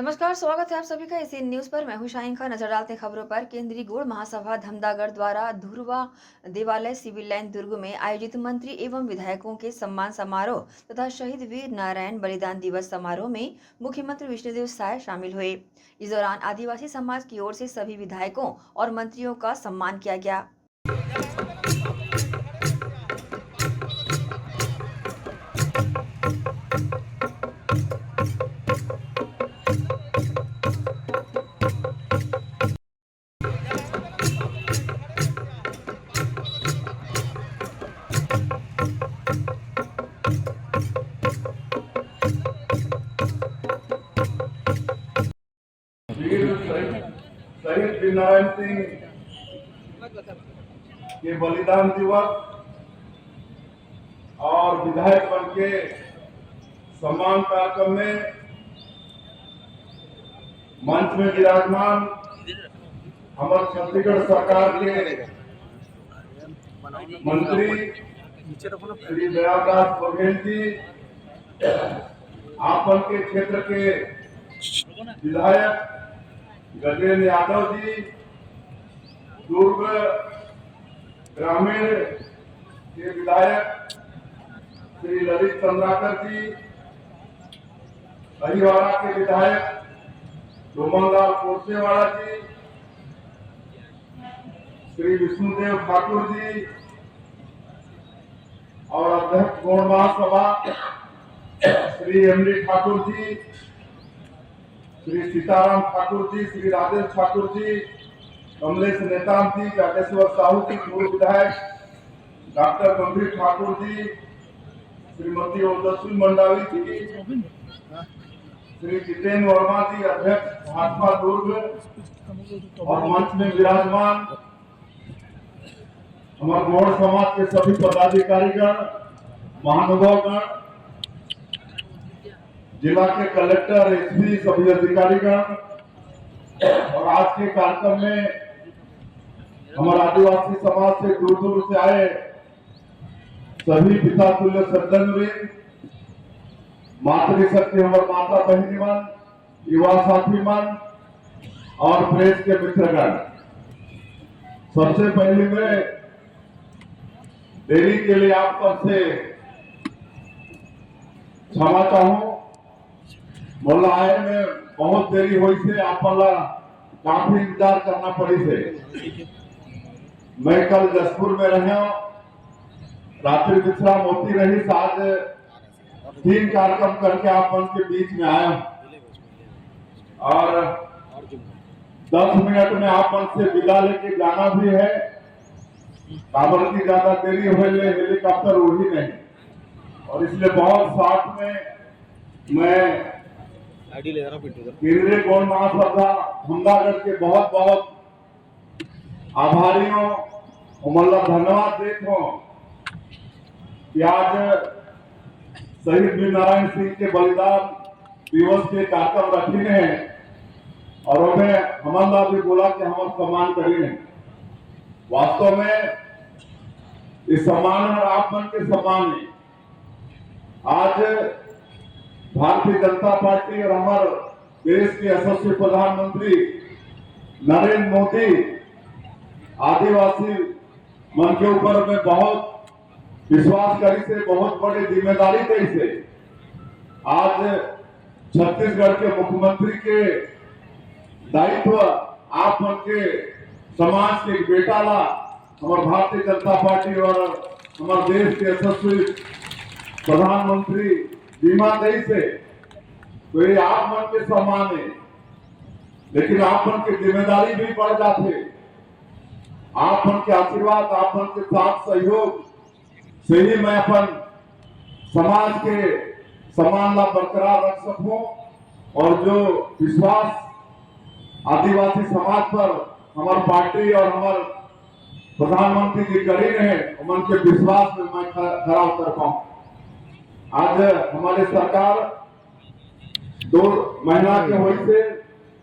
नमस्कार, स्वागत है आप सभी का इसी न्यूज़ पर। मैं हूं शाहीन खान। नजर डालते हैं खबरों पर। केंद्रीय गुड़ महासभा धमदागढ़ द्वारा धुरवा देवालय सिविल लाइन दुर्ग में आयोजित मंत्री एवं विधायकों के सम्मान समारोह तथा शहीद वीर नारायण बलिदान दिवस समारोह में मुख्यमंत्री विष्णुदेव साय शामिल हुए। इस दौरान आदिवासी समाज की ओर से सभी विधायकों और मंत्रियों का सम्मान किया गया। वीर शहीद वीरनारायण सिंह के बलिदान दिवस और विधायक बन के सम्मान कार्यक्रम में मंच में विराजमान हमारे छत्तीसगढ़ सरकार के मंत्री श्री दयादास बघेल जी, आपन के क्षेत्र के विधायक गजेंद्र यादव जी, दुर्ग ग्रामीण के विधायक श्री ललित चंद्राकर जी, अहिवाड़ा के विधायक डोमनलाल कोरसेवाड़ा जी, श्री विष्णुदेव ठाकुर जी और अध्यक्ष गौड़ महासभा श्री एमडी ठाकुर जी, श्री सीताराम ठाकुर जी, श्री राजेश ठाकुर जी, कमलेश नेताम जी, जाटेश्वर साहू जी, पूर्व विधायक डॉक्टर गंभीर ठाकुर जी, श्रीमती ओजस्वी मंडावी जी, श्री जितेंद्र वर्मा जी, अध्यक्ष भाजपा दुर्ग और मंच में विराजमान हमारे गौड़ समाज के सभी पदाधिकारीगण, महानुभावगण, जिला के कलेक्टर, एसपी, सभी अधिकारीगण और आज के कार्यक्रम में हमारे आदिवासी समाज से दूर दूर से आए सभी पिता तुल्य सज्जनवृंद, मातृशक्ति हमारे माता बहनी मन, युवा साथी मन और प्रेस के मित्रगण, सबसे पहले मैं देरी के लिए आप सबसे क्षमा चाहूं। मोला आए में बहुत देरी हुई से आप काफी इंतजार करना पड़ी से। मैं कल जसपुर में रहा, रात्रि विश्राम होती रही, आज 3 कार्यक्रम करके आप मन के बीच में आया और 10 मिनट में आप मन से विदा लेके जाना भी है। काबर की ज्यादा देरी हुए हेलीकॉप्टर उड़ ही नहीं और इसलिए बहुत साथ में मैं केंद्रीय गौड़ महासभा धमदागढ़ के बहुत बहुत आभारियों मतलब धन्यवाद देता हूँ कि आज शहीद वीरनारायण सिंह के बलिदान दिवस के कार्यक्रम रखी है और उन्हें हमारा भी बोला कि हम सम्मान करें। वास्तव में इस सम्मान और आप मन के सम्मान है। आज भारतीय जनता पार्टी और हमारे देश के यशस्वी प्रधानमंत्री नरेंद्र मोदी आदिवासी मन के ऊपर में बहुत विश्वास करी से, बहुत बड़ी जिम्मेदारी दी से आज छत्तीसगढ़ के मुख्यमंत्री के दायित्व आप मन के समाज के बेटा ला हमारे भारतीय जनता पार्टी और हमारे देश के यशस्वी प्रधानमंत्री बीमा दई से, तो ये आप मन के सम्मान है, लेकिन आप मन की जिम्मेदारी भी बढ़ जाते। आप मन के आशीर्वाद, आप मन के साथ सहयोग से ही मैं अपन समाज के सम्मान ला बरकरार रख सकूं और जो विश्वास आदिवासी समाज पर हमारी पार्टी और हमारे प्रधानमंत्री जी करी रहे, मन के विश्वास में मैं खरा उतर पाऊं। आज हमारे सरकार 2 महीना के हुई से,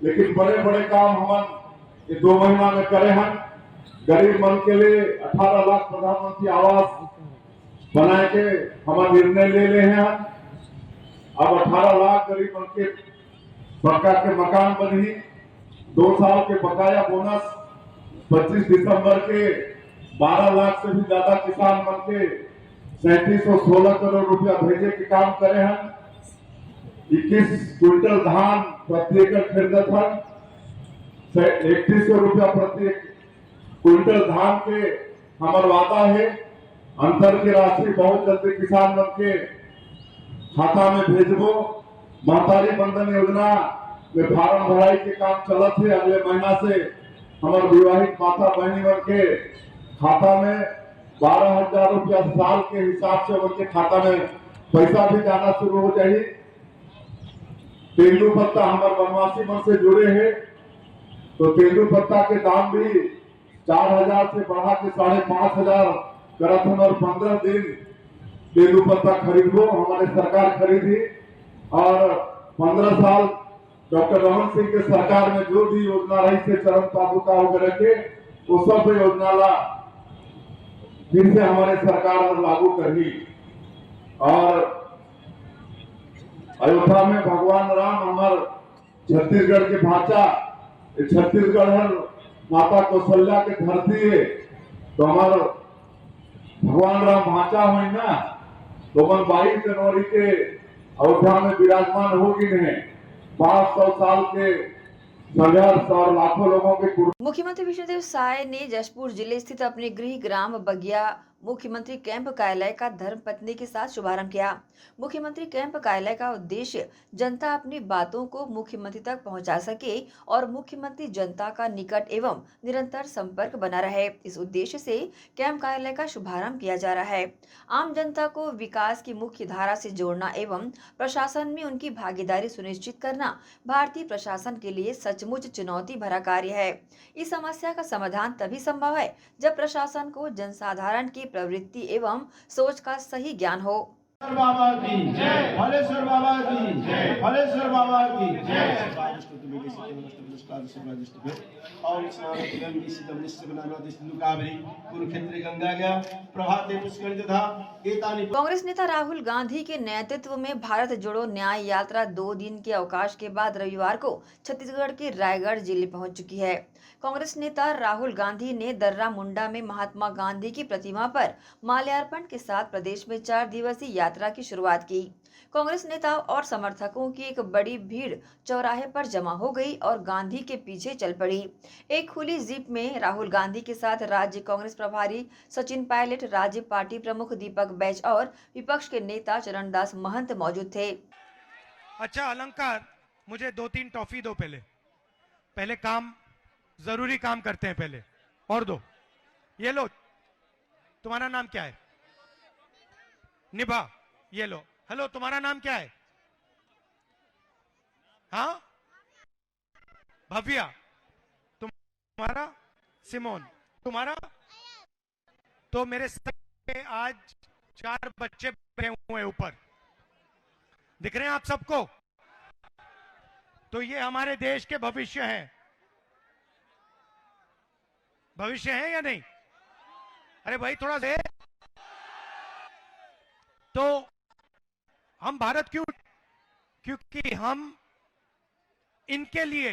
लेकिन बड़े बड़े काम हम ये 2 महीना में करे हैं। गरीब मन के लिए 18 लाख प्रधानमंत्री आवास बनाए के हम निर्णय ले रहे हैं। अब 18 लाख गरीब मन के पक्का के मकान बनी, 2 साल के बकाया बोनस, 25 दिसंबर के 12 लाख से भी ज्यादा किसान बन के 3716 करोड़ रुपया भेजे के काम करे हैं। 21 क्विंटल धान प्रति एकड़ खरीदत है, 3100 रुपया प्रति क्विंटल धान के हमार वादा है। अंतर की राशि बहुत जल्दी किसान बन के खाता में भेजबो। महतारी बंधन योजना में फार्म भराई के काम चलत है। अगले महीना से हमारे विवाहित माता बहनी बन के खाता में 12,000 रुपया साल के हिसाब से उनके खाता में पैसा भी जाना शुरू हो जाए। तेंदू पत्ता हमारे वनवासी मन से जुड़े हैं, तो तेंदू पत्ता के दाम भी 4,000 से बढ़ा के 5,500 करत हैं और 15 दिन तेंदू पत्ता खरीदो हमारे सरकार खरीदी। और 15 साल डॉक्टर रमन सिंह के सरकार में जो भी योजना रही से चरण पादुका वगैरह के वो सब योजना ला फिर से हमारे सरकार लागू करी। और अयोध्या में भगवान राम हमारे छत्तीसगढ़ के भाषा, छत्तीसगढ़ है माता कौशल्या के धरती है, तो हमारे भगवान राम भाषा हुई ना, तो 22 जनवरी के अयोध्या में विराजमान होगी नहीं। 500 साल के संघर्ष और लाखों लोगों के। मुख्यमंत्री विष्णुदेव साय ने जशपुर जिले स्थित अपने गृह ग्राम बगिया मुख्यमंत्री कैंप कार्यालय का धर्मपत्नी के साथ शुभारंभ किया। मुख्यमंत्री कैंप कार्यालय का उद्देश्य जनता अपनी बातों को मुख्यमंत्री तक पहुंचा सके और मुख्यमंत्री जनता का निकट एवं निरंतर संपर्क बना रहे। इस उद्देश्य से कैंप कार्यालय का शुभारंभ किया जा रहा है। आम जनता को विकास की मुख्य धारा से जोड़ना एवं प्रशासन में उनकी भागीदारी सुनिश्चित करना भारतीय प्रशासन के लिए सचमुच चुनौती भरा कार्य है। इस समस्या का समाधान तभी संभव है जब प्रशासन को जनसाधारण की प्रवृत्ति एवं सोच का सही ज्ञान हो। बाबा की जय, हलेश्वर बाबा की जय, हलेश्वर बाबा की जय। और कुरुक्षेत्र गंगा गया प्रभाते पुष्कर तथा एतानि। कांग्रेस नेता राहुल गांधी के नेतृत्व में भारत जोड़ो न्याय यात्रा 2 दिन के अवकाश के बाद रविवार को छत्तीसगढ़ के रायगढ़ जिले पहुंच चुकी है। कांग्रेस नेता राहुल गांधी ने दर्रा मुंडा में महात्मा गांधी की प्रतिमा पर माल्यार्पण के साथ प्रदेश में 4 दिवसीय यात्रा की शुरुआत की। कांग्रेस नेता और समर्थकों की एक बड़ी भीड़ चौराहे पर जमा हो गई और गांधी के पीछे चल पड़ी। एक खुली जीप में राहुल गांधी के साथ राज्य कांग्रेस प्रभारी सचिन पायलट, राज्य पार्टी प्रमुख दीपक बैज और विपक्ष के नेता चरणदास महंत मौजूद थे। अच्छा अलंकार, मुझे 2-3 टॉफी दो। पहले काम, जरूरी काम करते हैं पहले। और दो, ये लो। तुम्हारा नाम क्या है? निभा, ये लो। हेलो, तुम्हारा नाम क्या है? हाँ, भव्या। तुम्हारा? सिमोन। तुम्हारा? तो मेरे साथ आज 4 बच्चे बैठे हुए हैं ऊपर, दिख रहे हैं आप सबको? तो ये हमारे देश के भविष्य हैं। भविष्य है या नहीं? अरे भाई थोड़ा दे। तो हम भारत क्यों? क्योंकि हम इनके लिए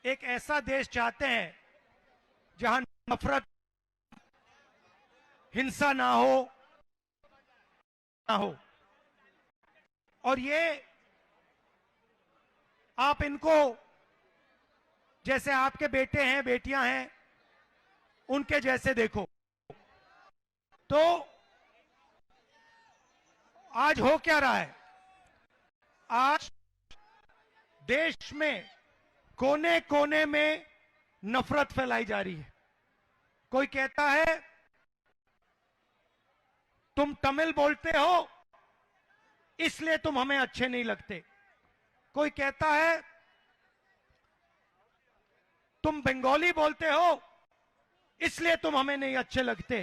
एक ऐसा देश चाहते हैं जहां नफरत, हिंसा ना हो। और ये आप इनको, जैसे आपके बेटे हैं, बेटियां हैं, उनके जैसे देखो। तो आज हो क्या रहा है? आज देश में कोने कोने में नफरत फैलाई जा रही है। कोई कहता है तुम तमिल बोलते हो इसलिए तुम हमें अच्छे नहीं लगते। कोई कहता है तुम बंगाली बोलते हो इसलिए तुम हमें नहीं अच्छे लगते।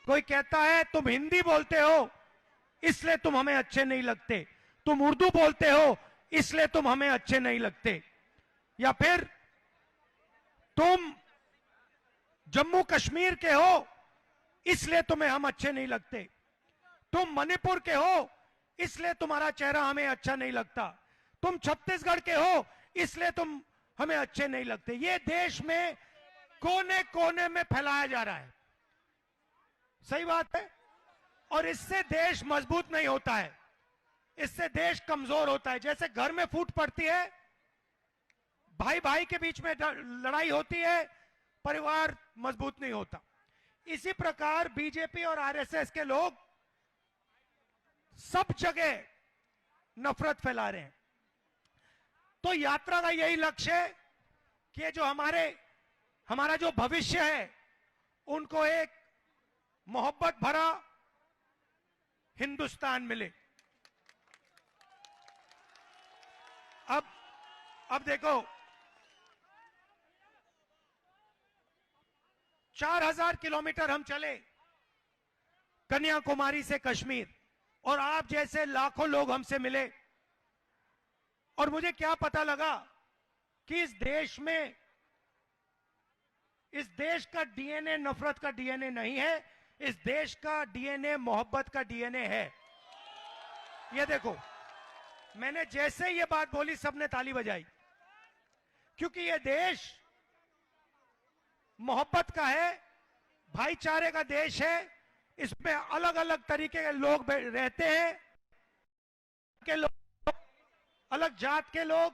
कोई कहता है तुम हिंदी बोलते हो इसलिए तुम हमें अच्छे नहीं लगते। तुम उर्दू बोलते हो इसलिए तुम हमें अच्छे नहीं लगते। या फिर तुम जम्मू कश्मीर के हो इसलिए तुम्हें हम अच्छे नहीं लगते। तुम मणिपुर के हो इसलिए तुम्हारा चेहरा हमें अच्छा नहीं लगता। तुम छत्तीसगढ़ के हो इसलिए तुम हमें अच्छे नहीं लगते। ये देश में कोने कोने में फैलाया जा रहा है। सही बात है। और इससे देश मजबूत नहीं होता है, इससे देश कमजोर होता है। जैसे घर में फूट पड़ती है, भाई भाई के बीच में लड़ाई होती है, परिवार मजबूत नहीं होता। इसी प्रकार बीजेपी और आरएसएस के लोग सब जगह नफरत फैला रहे हैं। तो यात्रा का यही लक्ष्य है कि जो हमारा जो भविष्य है उनको एक मोहब्बत भरा हिंदुस्तान मिले। अब देखो 4000 किलोमीटर हम चले कन्याकुमारी से कश्मीर, और आप जैसे लाखों लोग हमसे मिले, और मुझे क्या पता लगा कि इस देश का डीएनए नफरत का डीएनए नहीं है, इस देश का डीएनए मोहब्बत का डीएनए है। ये देखो, मैंने जैसे ये बात बोली सबने ताली बजाई, क्योंकि ये देश मोहब्बत का है, भाईचारे का देश है। इसमें अलग अलग तरीके के लोग रहते हैं, अलग जात के लोग,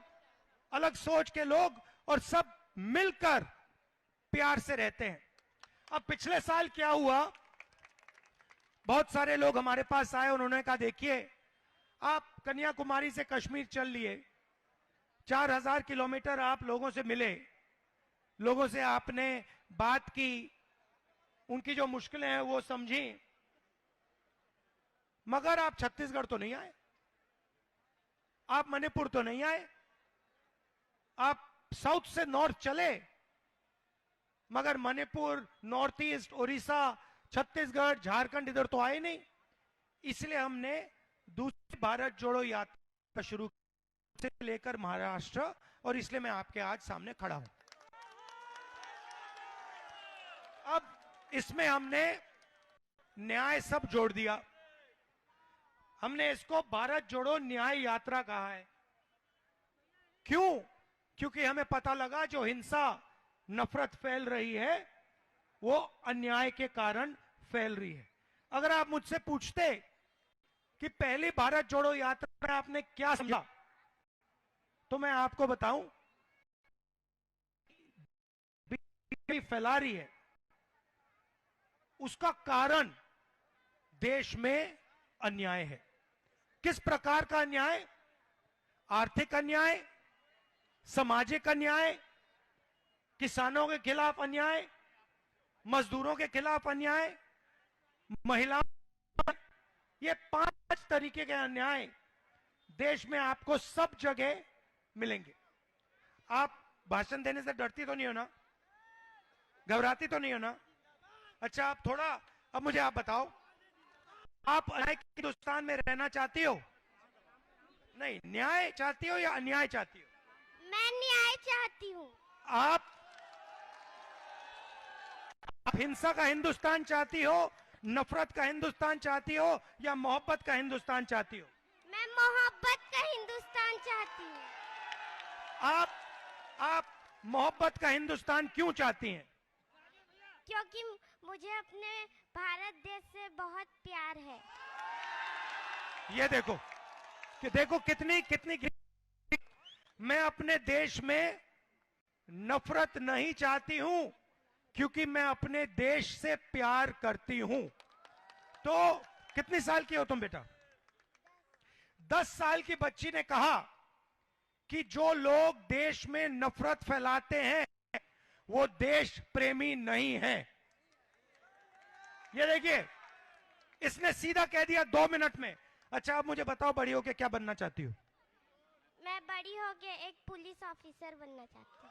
अलग सोच के लोग, और सब मिलकर प्यार से रहते हैं। अब पिछले साल क्या हुआ, बहुत सारे लोग हमारे पास आए, उन्होंने कहा देखिए आप कन्याकुमारी से कश्मीर चल लिए, 4000 किलोमीटर आप लोगों से मिले, लोगों से आपने बात की, उनकी जो मुश्किलें हैं वो समझी, मगर आप छत्तीसगढ़ तो नहीं आए, आप मणिपुर तो नहीं आए, आप साउथ से नॉर्थ चले, मगर मणिपुर, नॉर्थ ईस्ट, उड़ीसा, छत्तीसगढ़, झारखंड इधर तो आए नहीं। इसलिए हमने दूसरी भारत जोड़ो यात्रा शुरू से लेकर महाराष्ट्र, और इसलिए मैं आपके आज सामने खड़ा हूं। अब इसमें हमने न्याय सब जोड़ दिया, हमने इसको भारत जोड़ो न्याय यात्रा कहा है। क्यों? क्योंकि हमें पता लगा जो हिंसा, नफरत फैल रही है वो अन्याय के कारण फैल रही है। अगर आप मुझसे पूछते कि पहली भारत जोड़ो यात्रा में आपने क्या समझा, तो मैं आपको बताऊं, बीजेपी फैला रही है, उसका कारण देश में अन्याय है। किस प्रकार का अन्याय? आर्थिक अन्याय, सामाजिक अन्याय, किसानों के खिलाफ अन्याय, मजदूरों के खिलाफ अन्याय, महिलाओं, ये 5 तरीके के अन्याय देश में आपको सब जगह मिलेंगे। आप भाषण देने से डरती तो नहीं हो ना, घबराती तो नहीं हो ना? अच्छा, आप थोड़ा, अब मुझे आप बताओ, आप न्याय के हिंदुस्तान में रहना चाहती हो? नहीं, न्याय चाहती हो या अन्याय चाहती हो? मैं न्याय चाहती हूँ। आप हिंसा का हिंदुस्तान चाहती हो, नफरत का हिंदुस्तान चाहती हो, या मोहब्बत का हिंदुस्तान चाहती हो? मैं मोहब्बत का हिंदुस्तान चाहती हूँ। आप मोहब्बत का हिंदुस्तान क्यों चाहती हैं? क्योंकि मुझे अपने भारत देश से बहुत प्यार है। ये देखो कि देखो कितनी मैं अपने देश में नफरत नहीं चाहती हूं, क्योंकि मैं अपने देश से प्यार करती हूं। तो कितनी साल की हो तुम बेटा? 10 साल की बच्ची ने कहा कि जो लोग देश में नफरत फैलाते हैं वो देश प्रेमी नहीं है। ये देखिए, इसने सीधा कह दिया 2 मिनट में। अच्छा, अब मुझे बताओ, बड़ी होके क्या बनना चाहती हो? मैं बड़ी होके एक पुलिस ऑफिसर बनना चाहती हूँ।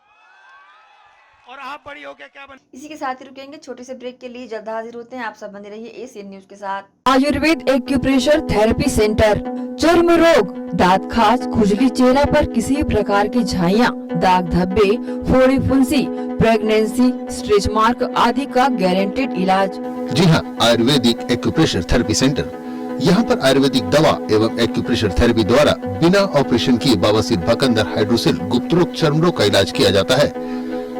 और आप बड़ी होके क्या बन? इसी के साथ ही रुकेंगे छोटे से ब्रेक के लिए, जल्द हाजिर होते हैं। आप सब बने रहिए एशियन न्यूज के साथ। आयुर्वेद एक्यूप्रेशर थेरेपी सेंटर, चर्म रोग, दांत खाज, खुजली, चेहरा पर किसी प्रकार की झाइयाँ, दाग धब्बे, फोड़ी फुंसी, प्रेगनेंसी, स्ट्रेच मार्क आदि का गारंटेड इलाज। जी हाँ, आयुर्वेदिक एक्यूप्रेशर थेरेपी सेंटर यहाँ पर आयुर्वेदिक दवा एवं एक्यूप्रेशर थेरेपी द्वारा बिना ऑपरेशन किए बवासीर भकंदर हाइड्रोसिल गुप्त रोग चर्म रोग का इलाज किया जाता है।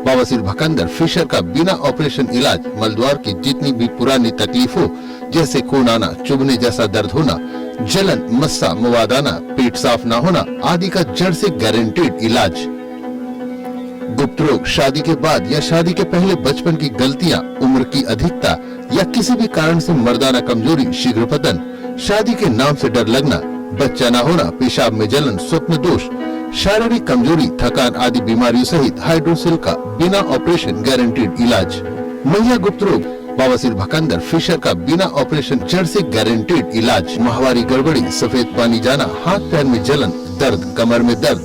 बवासीर भकंदर फिशर का बिना ऑपरेशन इलाज मलद्वार की जितनी भी पुरानी तकलीफ हो, जैसे खून आना, चुभने जैसा दर्द होना, जलन, मस्सा, मवाद आना, पेट साफ न होना आदि का जड़ से गारंटीड इलाज। गुप्त रोग, शादी के बाद या शादी के पहले बचपन की गलतियां, उम्र की अधिकता या किसी भी कारण से मर्दाना कमजोरी, शीघ्र पतन, शादी के नाम से डर लगना, बच्चा न होना, पेशाब में जलन, स्वप्न दोष, शारीरिक कमजोरी, थकान आदि बीमारियों सहित हाइड्रोसिल का बिना ऑपरेशन गारंटीड इलाज। महिला गुप्त रोग, बवासीर भकंदर फिशर का बिना ऑपरेशन जड़ से गारंटीड इलाज। माहवारी गड़बड़ी, सफेद पानी जाना, हाथ पैर में जलन, दर्द, कमर में दर्द,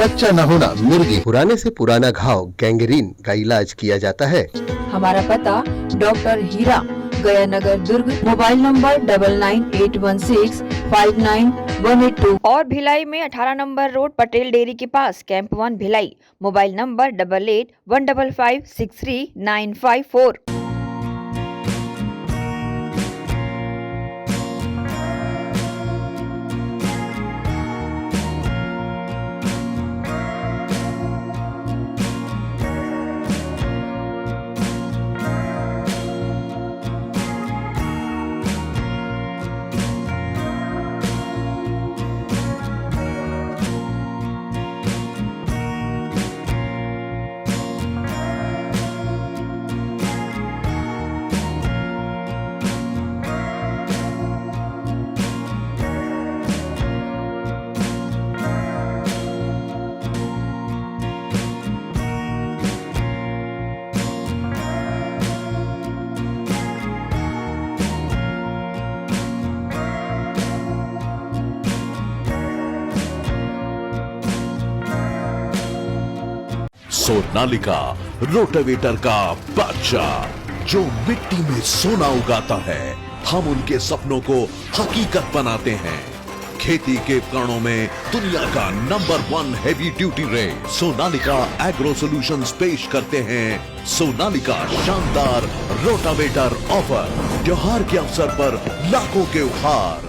बच्चा न होना, मिर्गी, पुराने से पुराना घाव, गैंग्रीन का इलाज किया जाता है। हमारा पता डॉक्टर हीरा, गया नगर, दुर्ग। मोबाइल नंबर 9981659182 और भिलाई में 18 नंबर रोड पटेल डेयरी के पास camp 1 Bhilai. Mobile number 8815563954। Sonalika rotavator का बादशाह जो मिट्टी में सोना उगाता है, हम उनके सपनों को हकीकत बनाते हैं। खेती के उपकरणों में दुनिया का number 1 heavy duty rate Sonalika agro solutions पेश करते हैं सोनालिका शानदार रोटावेटर ऑफर। त्योहार के अवसर पर लाखों के उपहार।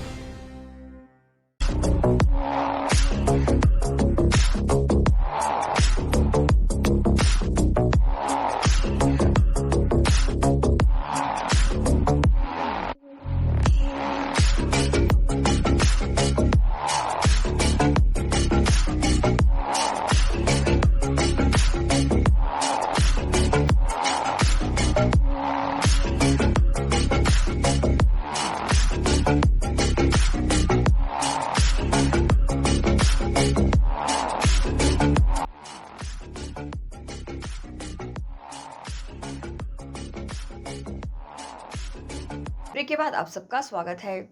ब्रेक के बाद आप सबका स्वागत है।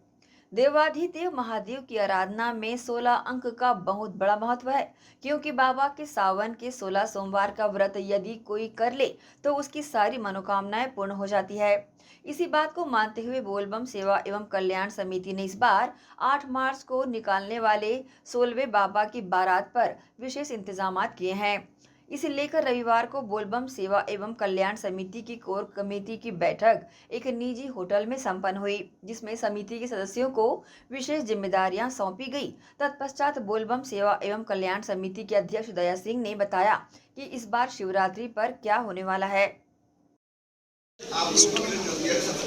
देवाधिदेव महादेव की आराधना में 16 अंक का बहुत बड़ा महत्व है, क्योंकि बाबा के सावन के 16 सोमवार का व्रत यदि कोई कर ले तो उसकी सारी मनोकामनाएं पूर्ण हो जाती है। इसी बात को मानते हुए बोलबम सेवा एवं कल्याण समिति ने इस बार 8 मार्च को निकालने वाले 16वें बाबा की बारात पर विशेष इंतजाम किए हैं। इसे लेकर रविवार को बोलबम सेवा एवं कल्याण समिति की कोर कमेटी की बैठक एक निजी होटल में संपन्न हुई, जिसमें समिति के सदस्यों को विशेष जिम्मेदारियां सौंपी गई। तत्पश्चात बोलबम सेवा एवं कल्याण समिति के अध्यक्ष दया सिंह ने बताया कि इस बार शिवरात्रि पर क्या होने वाला है।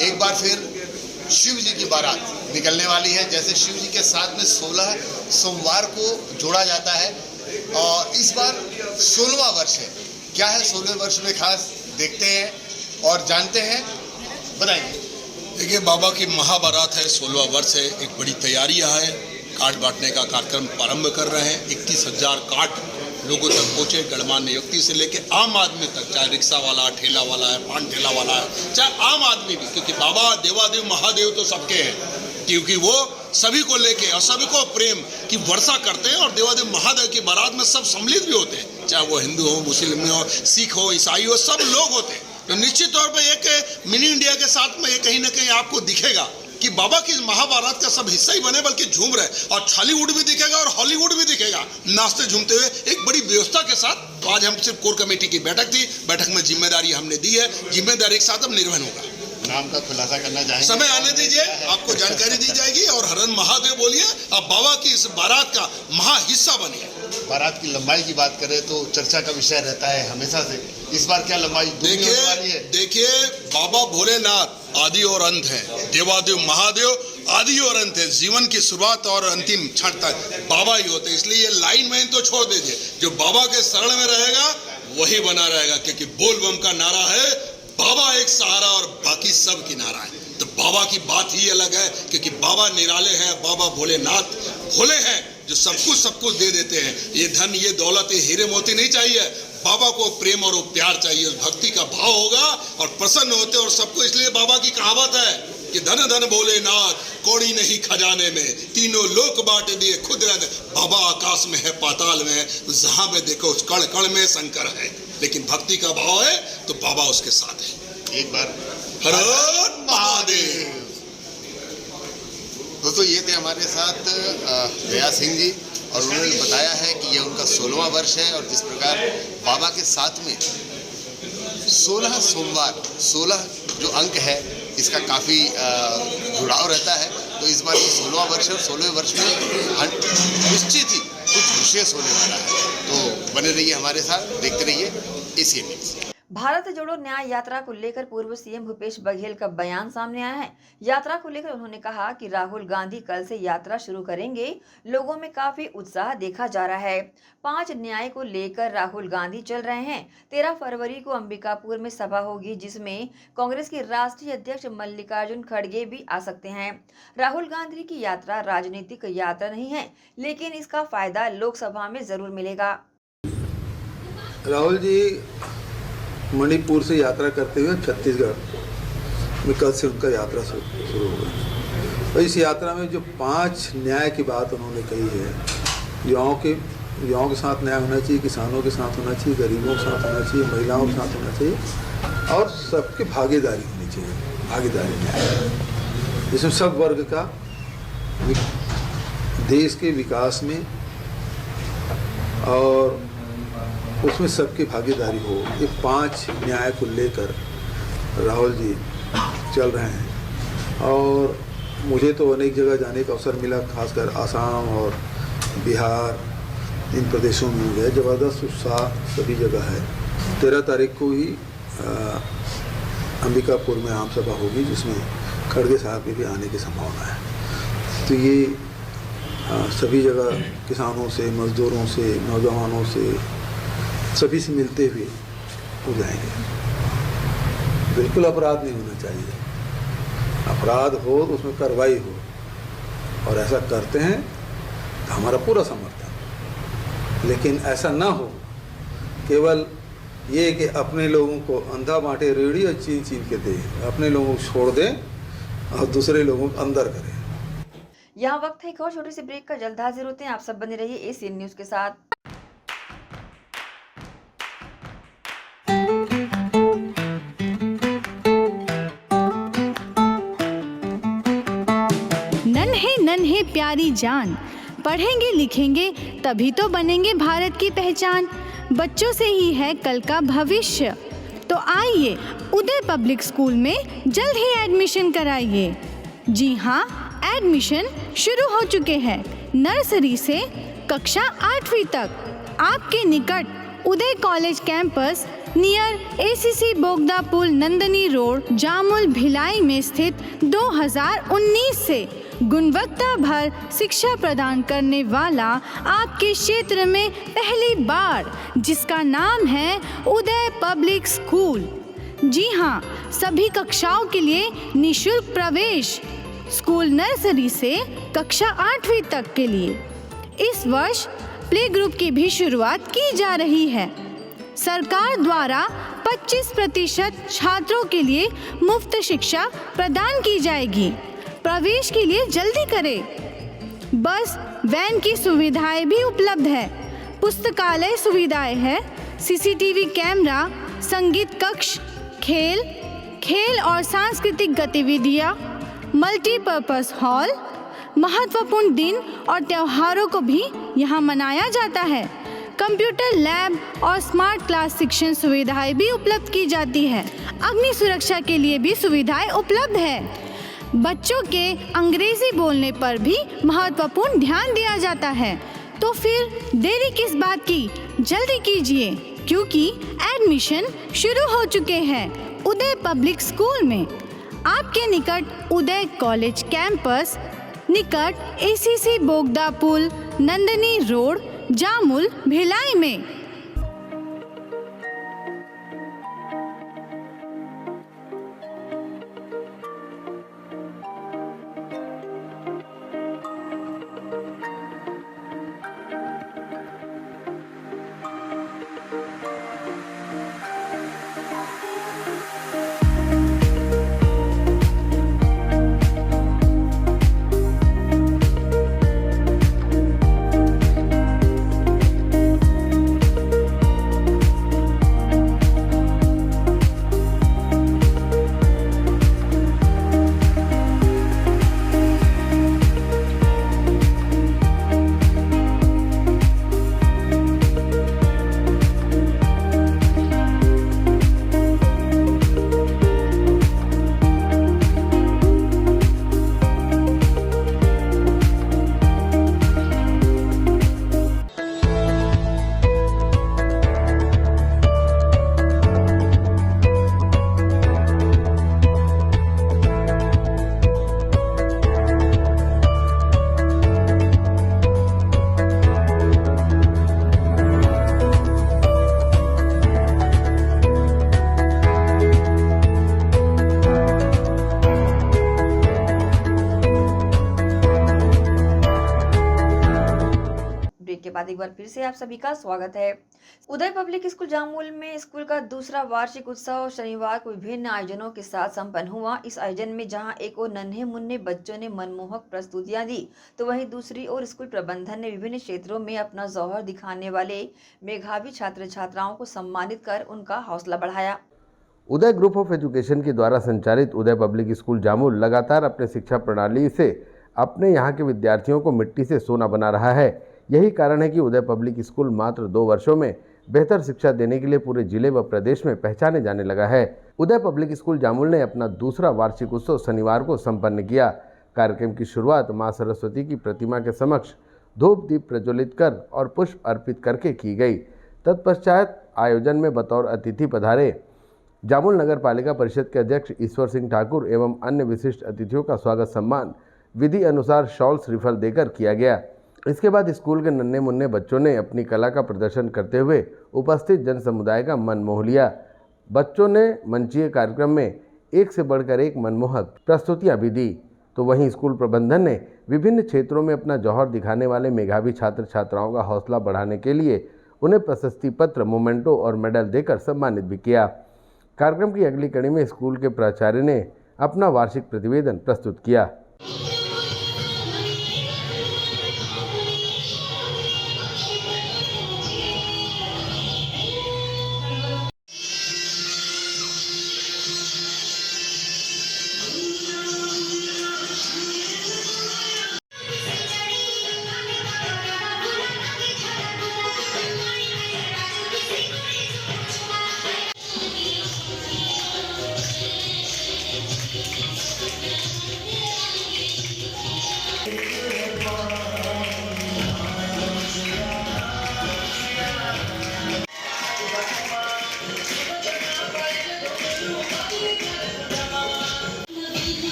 एक बार फिर शिव जी की बारात निकलने वाली है। जैसे शिव जी के साथ में 16 सोमवार को जोड़ा जाता है और इस बार 16वां वर्ष है। क्या है 16वें वर्ष में खास, देखते हैं और जानते हैं, बताइए। देखिए, बाबा की महाबारात है, 16वां वर्ष है। एक बड़ी तैयारियां है। कार्ड बांटने का कार्यक्रम प्रारंभ कर रहे हैं। 31,000 कार्ड लोगों तक पहुंचे, गणमान्य व्यक्ति से लेके आम आदमी तक, चाहे रिक्शा वाला, ठेला वाला है, पान ठेला वाला है, चाहे आम आदमी भी, क्योंकि बाबा देवादेव महादेव तो सबके हैं, क्योंकि वो सभी को लेके और सभी को प्रेम की वर्षा करते हैं। और देवादेव महादेव की बारात में सब सम्मिलित भी होते हैं, चाहे वो हिंदू हो, मुस्लिम हो, सिख हो, ईसाई हो, सब लोग होते हैं। तो निश्चित तौर पर एक मिनी इंडिया के साथ में ये कहीं ना कहीं आपको दिखेगा कि बाबा की महाभारत का सब हिस्सा ही बने, बल्कि झूम रहे, और छालीवुड भी दिखेगा और हॉलीवुड भी दिखेगा, नाचते झूमते हुए एक बड़ी व्यवस्था के साथ। तो आज हम सिर्फ कोर कमेटी की बैठक थी, बैठक में जिम्मेदारी हमने दी है, जिम्मेदारी के साथ अब निर्वहन होगा। नाम का खुलासा करना चाहेंगे? समय आने दीजिए, आपको जानकारी दी जाएगी। और हर हर महादेव बोलिए, आप बाबा की इस बारात का महा हिस्सा बनिए। बारात की लंबाई की बात करें तो चर्चा का विषय रहता है हमेशा से। इस बार क्या लंबाई दुगनी होने वाली है? देखिए, बाबा भोलेनाथ आदि और अंत है, देवादेव महादेव आदि और अंत है। जीवन की शुरुआत और अंतिम क्षण तक बाबा ही होते हैं। इसलिए ये लाइन में तो छोड़ दीजिए, जो बाबा के शरण में रहेगा वही बना रहेगा, क्योंकि बोल बम का नारा है बाबा एक सहारा और बाकी सब किनारा है। तो बाबा की बात ही अलग है, क्योंकि बाबा निराले हैं, बाबा भोलेनाथ भोले हैं, जो सब कुछ दे देते हैं। ये धन, ये दौलत, ये हीरे मोती नहीं चाहिए, बाबा को प्रेम और प्यार चाहिए। उस भक्ति का भाव होगा और प्रसन्न होते और सबको। इसलिए बाबा की कहावत है कि धन धन भोलेनाथ, कौड़ी नहीं खजाने में, तीनों लोक बांट दिए खुद रहने। बाबा आकाश में है, पाताल में है, जहां में देखो उस कण कण में शंकर है। लेकिन भक्ति का भाव है तो बाबा उसके साथ है। एक बार हर हर महादेव। दोस्तों, ये थे हमारे साथ दया सिंह जी, और उन्होंने बताया है कि ये उनका 16वां वर्ष है। और जिस प्रकार बाबा के साथ में 16 सोमवार, 16 जो अंक है, इसका काफ़ी जुड़ाव रहता है। तो इस बार ये 16वां वर्ष है और 16वें वर्ष में निश्चित ही कुछ विशेष होने वाला है। तो बने रहिए हमारे साथ, देखते रहिए एशियन न्यूज़। भारत जोड़ो न्याय यात्रा को लेकर पूर्व सीएम भूपेश बघेल का बयान सामने आया है। यात्रा को लेकर उन्होंने कहा कि राहुल गांधी कल से यात्रा शुरू करेंगे। लोगों में काफी उत्साह देखा जा रहा है। 5 न्याय को लेकर राहुल गांधी चल रहे हैं। 13 फरवरी को अंबिकापुर में सभा होगी, जिसमें कांग्रेस के राष्ट्रीय अध्यक्ष मल्लिकार्जुन खड़गे भी आ सकते हैं। राहुल गांधी की यात्रा राजनीतिक यात्रा नहीं है, लेकिन इसका फायदा लोकसभा में जरूर मिलेगा। राहुल जी मणिपुर से यात्रा करते हुए छत्तीसगढ़ में कल से उनका यात्रा शुरू होगा। और इस यात्रा में जो 5 न्याय की बात उन्होंने कही है, युवाओं के साथ न्याय होना चाहिए, किसानों के साथ होना चाहिए, गरीबों के साथ होना चाहिए, महिलाओं के साथ होना चाहिए, और सबकी भागीदारी होनी चाहिए। भागीदारी न्याय जिसमें सब वर्ग का देश के विकास में और उसमें सबकी भागीदारी हो। ये 5 न्याय को लेकर राहुल जी चल रहे हैं। और मुझे तो अनेक जगह जाने का अवसर मिला, खासकर आसाम और बिहार, इन प्रदेशों में गए। ज़बरदस्त उत्साह सभी जगह है। 13 तारीख को ही अंबिकापुर में आम सभा होगी, जिसमें खड़गे साहब के भी आने की संभावना है। तो ये सभी जगह किसानों से, मजदूरों से, नौजवानों से, सभी से मिलते हुए हो जाएंगे। बिल्कुल अपराध नहीं होना चाहिए। अपराध हो तो उसमें कार्रवाई हो, और ऐसा करते हैं तो हमारा पूरा समर्थन। लेकिन ऐसा ना हो केवल ये कि अपने लोगों को अंधा बांटे रेड़ी और चीन चीन के दे, अपने लोगों को छोड़ दें और दूसरे लोगों को अंदर करें। यहाँ वक्त है एक और छोटी सी ब्रेक का। जल्द हाजिर होते हैं। आप सब बने रहिए एशियन न्यूज़ के साथ। नन्हे प्यारी जान, पढ़ेंगे लिखेंगे तभी तो बनेंगे भारत की पहचान। बच्चों से ही है कल का भविष्य, तो आइए उदय पब्लिक स्कूल में जल्द ही एडमिशन कराइए। जी हाँ, एडमिशन शुरू हो चुके हैं। नर्सरी से कक्षा 8वीं तक आपके निकट उदय कॉलेज कैंपस नियर एसीसी बोगदा पुल, नंदनी रोड, जामुल, भिलाई में स्थित 2019 से गुणवत्ता भर शिक्षा प्रदान करने वाला आपके क्षेत्र में पहली बार, जिसका नाम है उदय पब्लिक स्कूल। जी हाँ, सभी कक्षाओं के लिए निःशुल्क प्रवेश। स्कूल नर्सरी से कक्षा 8वीं तक के लिए इस वर्ष प्ले ग्रुप की भी शुरुआत की जा रही है। सरकार द्वारा 25% छात्रों के लिए मुफ्त शिक्षा प्रदान की जाएगी। प्रवेश के लिए जल्दी करें। बस वैन की सुविधाएं भी उपलब्ध है। पुस्तकालय सुविधाएं है, सीसीटीवी कैमरा, संगीत कक्ष, खेल और सांस्कृतिक गतिविधियां, मल्टीपर्पस हॉल। महत्वपूर्ण दिन और त्योहारों को भी यहाँ मनाया जाता है। कंप्यूटर लैब और स्मार्ट क्लास शिक्षण सुविधाएं भी उपलब्ध की जाती है। अग्नि सुरक्षा के लिए भी सुविधाएं उपलब्ध है। बच्चों के अंग्रेजी बोलने पर भी महत्वपूर्ण ध्यान दिया जाता है। तो फिर देरी किस बात की, जल्दी कीजिए क्योंकि एडमिशन शुरू हो चुके हैं उदय पब्लिक स्कूल में। आपके निकट उदय कॉलेज कैंपस निकट एसीसी बोगदा पुल, नंदनी रोड, जामुल, भिलाई में। के बाद एक बार फिर से आप सभी का स्वागत है। उदय पब्लिक स्कूल जामुल में स्कूल का दूसरा वार्षिक उत्सव शनिवार को विभिन्न आयोजनों के साथ संपन्न हुआ। इस आयोजन में जहां एक और नन्हे मुन्ने बच्चों ने मनमोहक प्रस्तुतियां दी, तो वहीं दूसरी ओर स्कूल प्रबंधन ने विभिन्न क्षेत्रों में अपना जौहर दिखाने वाले मेधावी छात्र छात्राओं को सम्मानित कर उनका हौसला बढ़ाया। उदय ग्रुप ऑफ एजुकेशन के द्वारा संचालित उदय पब्लिक स्कूल जामुल लगातार अपने शिक्षा प्रणाली से अपने यहाँ के विद्यार्थियों को मिट्टी से सोना बना रहा है। यही कारण है कि उदय पब्लिक स्कूल मात्र 2 वर्षों में बेहतर शिक्षा देने के लिए पूरे जिले व प्रदेश में पहचाने जाने लगा है। उदय पब्लिक स्कूल जामुल ने अपना दूसरा वार्षिक उत्सव शनिवार को संपन्न किया। कार्यक्रम की शुरुआत मां सरस्वती की प्रतिमा के समक्ष धूप दीप प्रज्वलित कर और पुष्प अर्पित करके की गई। तत्पश्चात आयोजन में बतौर अतिथि पधारे जामुल नगर पालिका परिषद के अध्यक्ष ईश्वर सिंह ठाकुर एवं अन्य विशिष्ट अतिथियों का स्वागत सम्मान विधि अनुसार शॉल श्रीफल देकर किया गया। इसके बाद स्कूल के नन्हे मुन्ने बच्चों ने अपनी कला का प्रदर्शन करते हुए उपस्थित जन समुदाय का मन मोह लिया। बच्चों ने मंचीय कार्यक्रम में एक से बढ़कर एक मनमोहक प्रस्तुतियां भी दी, तो वहीं स्कूल प्रबंधन ने विभिन्न क्षेत्रों में अपना जौहर दिखाने वाले मेधावी छात्र छात्राओं का हौसला बढ़ाने के लिए उन्हें प्रशस्ति पत्र, मोमेंटो और मेडल देकर सम्मानित भी किया। कार्यक्रम की अगली कड़ी में स्कूल के प्राचार्य ने अपना वार्षिक प्रतिवेदन प्रस्तुत किया।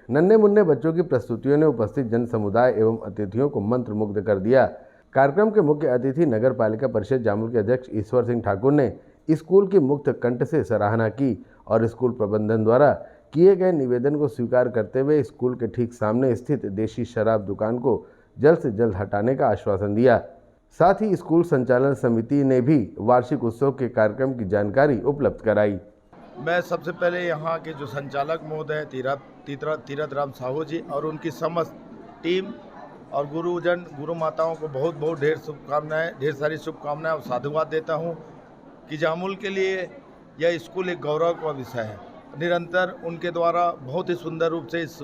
नन्हे मुन्ने बच्चों की प्रस्तुतियों ने उपस्थित जन समुदाय एवं अतिथियों को मंत्रमुग्ध कर दिया। कार्यक्रम के मुख्य अतिथि नगर पालिका परिषद जामुल के अध्यक्ष ईश्वर सिंह ठाकुर ने स्कूल की मुक्त कंठ से सराहना की और स्कूल प्रबंधन द्वारा किए गए निवेदन को स्वीकार करते हुए स्कूल के ठीक सामने स्थित देशी शराब दुकान को जल्द से जल्द हटाने का आश्वासन दिया। साथ ही स्कूल संचालन समिति ने भी वार्षिक उत्सव के कार्यक्रम की जानकारी उपलब्ध कराई। मैं सबसे पहले यहाँ के जो संचालक महोदय तीरथ राम साहू जी और उनकी समस्त टीम और गुरुजन गुरु माताओं को बहुत बहुत ढेर सारी शुभकामनाएं और साधुवाद देता हूँ कि जामुल के लिए यह स्कूल एक गौरव का विषय है। निरंतर उनके द्वारा बहुत ही सुंदर रूप से इस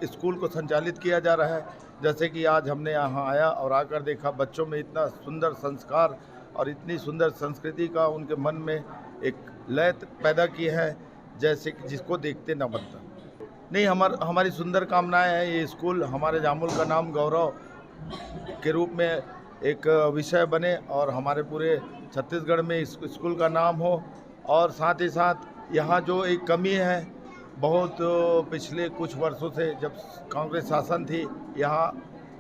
स्कूल को संचालित किया जा रहा है। जैसे कि आज हमने यहाँ आया और आकर देखा बच्चों में इतना सुंदर संस्कार और इतनी सुंदर संस्कृति का उनके मन में एक लय पैदा की है, जैसे कि जिसको देखते न बनता। नहीं, हमारी सुंदर कामनाएं हैं ये स्कूल हमारे जामुल का नाम गौरव के रूप में एक विषय बने और हमारे पूरे छत्तीसगढ़ में इस स्कूल का नाम हो। और साथ ही साथ यहाँ जो एक कमी है बहुत पिछले कुछ वर्षों से जब कांग्रेस शासन थी, यहाँ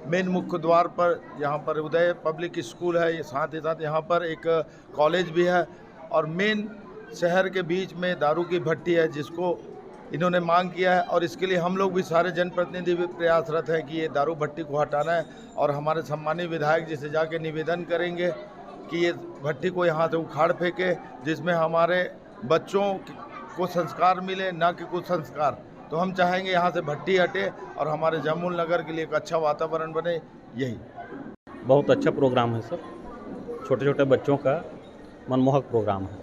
मेन मुख्य द्वार पर यहाँ पर उदय पब्लिक स्कूल है, ये साथ ही साथ यहाँ पर एक कॉलेज भी है और मेन शहर के बीच में दारू की भट्टी है जिसको इन्होंने मांग किया है। और इसके लिए हम लोग भी सारे जनप्रतिनिधि भी प्रयासरत हैं कि ये दारू भट्टी को हटाना है और हमारे सम्मानित विधायक जी से जाके निवेदन करेंगे कि ये भट्टी को यहाँ से उखाड़ फेंके, जिसमें हमारे बच्चों को संस्कार मिले, ना कि कुछ संस्कार। तो हम चाहेंगे यहाँ से भट्टी हटे और हमारे जामुल नगर के लिए एक अच्छा वातावरण बने। यही बहुत अच्छा प्रोग्राम है सर, छोटे छोटे बच्चों का मनमोहक प्रोग्राम है।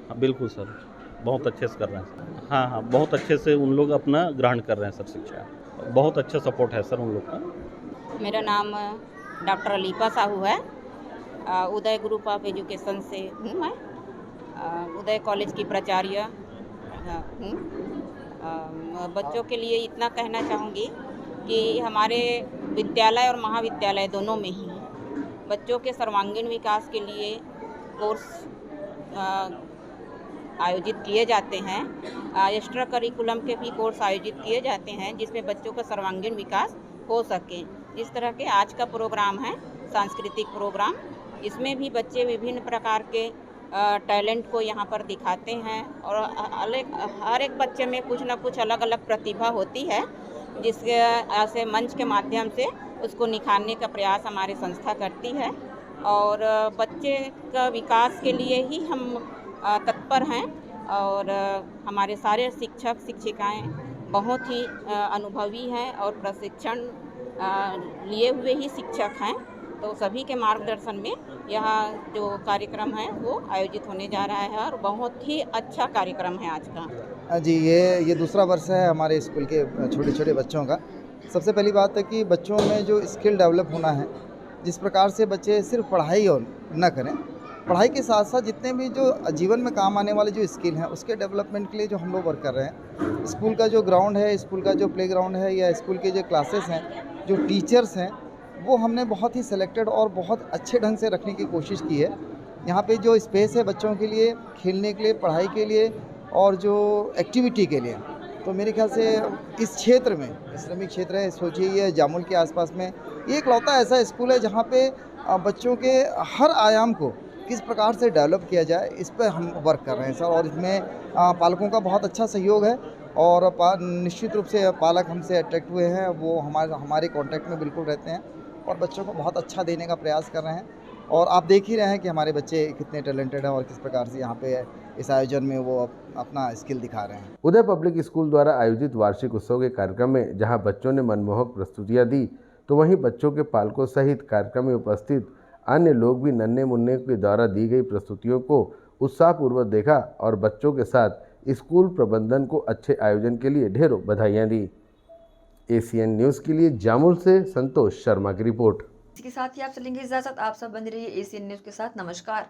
हाँ बिल्कुल सर, बहुत अच्छे से कर रहे हैं सर। हाँ, बहुत अच्छे से उन लोग अपना ग्रहण कर रहे हैं सर शिक्षा, बहुत अच्छा सपोर्ट है सर उन लोग का। मेरा नाम डॉक्टर अलीफा साहू है, उदय ग्रुप ऑफ एजुकेशन से हूँ मैं, उदय कॉलेज की प्राचार्य हूँ। बच्चों के लिए इतना कहना चाहूँगी कि हमारे विद्यालय और महाविद्यालय दोनों में ही बच्चों के सर्वांगीण विकास के लिए कोर्स आयोजित किए जाते हैं। एक्स्ट्रा करिकुलम के भी कोर्स आयोजित किए जाते हैं जिसमें बच्चों का सर्वांगीण विकास हो सके। इस तरह के आज का प्रोग्राम है सांस्कृतिक प्रोग्राम, इसमें भी बच्चे विभिन्न प्रकार के टैलेंट को यहाँ पर दिखाते हैं और हर एक बच्चे में कुछ ना कुछ अलग अलग प्रतिभा होती है, जिसके ऐसे मंच के माध्यम से उसको निखारने का प्रयास हमारी संस्था करती है। और बच्चे का विकास के लिए ही हम तत्पर हैं और हमारे सारे शिक्षक शिक्षिकाएं बहुत ही अनुभवी हैं और प्रशिक्षण लिए हुए ही शिक्षक हैं। तो सभी के मार्गदर्शन में यहाँ जो कार्यक्रम है वो आयोजित होने जा रहा है और बहुत ही अच्छा कार्यक्रम है आज का। जी, ये दूसरा वर्ष है हमारे स्कूल के छोटे छोटे बच्चों का। सबसे पहली बात है कि बच्चों में जो स्किल डेवलप होना है, जिस प्रकार से बच्चे सिर्फ पढ़ाई और न करें, पढ़ाई के साथ साथ जितने भी जो जीवन में काम आने वाले जो स्किल हैं उसके डेवलपमेंट के लिए जो हम लोग वर्क कर रहे हैं। स्कूल का जो ग्राउंड है, स्कूल का जो प्ले ग्राउंड है या स्कूल के जो क्लासेस हैं, जो टीचर्स हैं, वो हमने बहुत ही सिलेक्टेड और बहुत अच्छे ढंग से रखने की कोशिश की है। यहाँ पे जो स्पेस है बच्चों के लिए खेलने के लिए, पढ़ाई के लिए और जो एक्टिविटी के लिए, तो मेरे ख्याल से इस क्षेत्र में, श्रमिक क्षेत्र है, सोचिए ये जामुल के आसपास में ये इकलौता ऐसा स्कूल है जहाँ पे बच्चों के हर आयाम को किस प्रकार से डेवलप किया जाए, इस पर हम वर्क कर रहे हैं सर। और इसमें पालकों का बहुत अच्छा सहयोग है और निश्चित रूप से पालक हमसे अट्रैक्ट हुए हैं, वो हमारे कांटेक्ट में बिल्कुल रहते हैं और बच्चों को बहुत अच्छा देने का प्रयास कर रहे हैं। और आप देख ही रहे हैं कि हमारे बच्चे कितने टैलेंटेड हैं और किस प्रकार से यहाँ पे इस आयोजन में वो अपना स्किल दिखा रहे हैं। उदय पब्लिक स्कूल द्वारा आयोजित वार्षिक उत्सव के कार्यक्रम में जहां बच्चों ने मनमोहक प्रस्तुतियां दी, तो वहीं बच्चों के पालकों सहित कार्यक्रम में उपस्थित अन्य लोग भी नन्हे मुन्ने के द्वारा दी गई प्रस्तुतियों को उत्साहपूर्वक देखा और बच्चों के साथ स्कूल प्रबंधन को अच्छे आयोजन के लिए ढेरों बधाइयाँ दी। एसीएन न्यूज़ के लिए जामुल से संतोष शर्मा की रिपोर्ट। इसके साथ ही आप चलेंगे इजाजत। आप सब बने रहिए एसीएन न्यूज़ के साथ। नमस्कार।